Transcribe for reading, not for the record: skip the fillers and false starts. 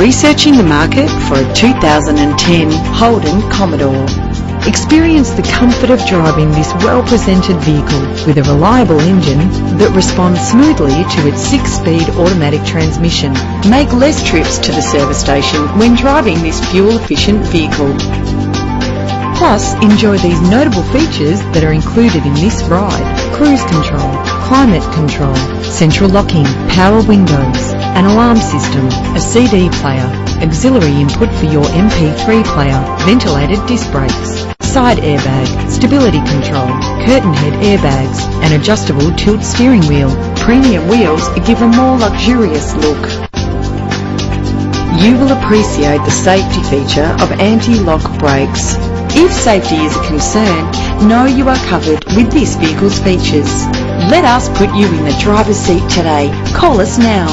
Researching the market for a 2010 Holden Commodore. Experience the comfort of driving this well-presented vehicle with a reliable engine that responds smoothly to its 6-speed automatic transmission. Make less trips to the service station when driving this fuel-efficient vehicle. Plus, enjoy these notable features that are included in this ride: cruise control, climate control, central locking, power windows, an alarm system, a CD player, auxiliary input for your MP3 player, ventilated disc brakes, side airbag, stability control, curtain head airbags, and adjustable tilt steering wheel. Premium wheels give a more luxurious look. You will appreciate the safety feature of anti-lock brakes. If safety is a concern, know you are covered with this vehicle's features. Let us put you in the driver's seat today. Call us now.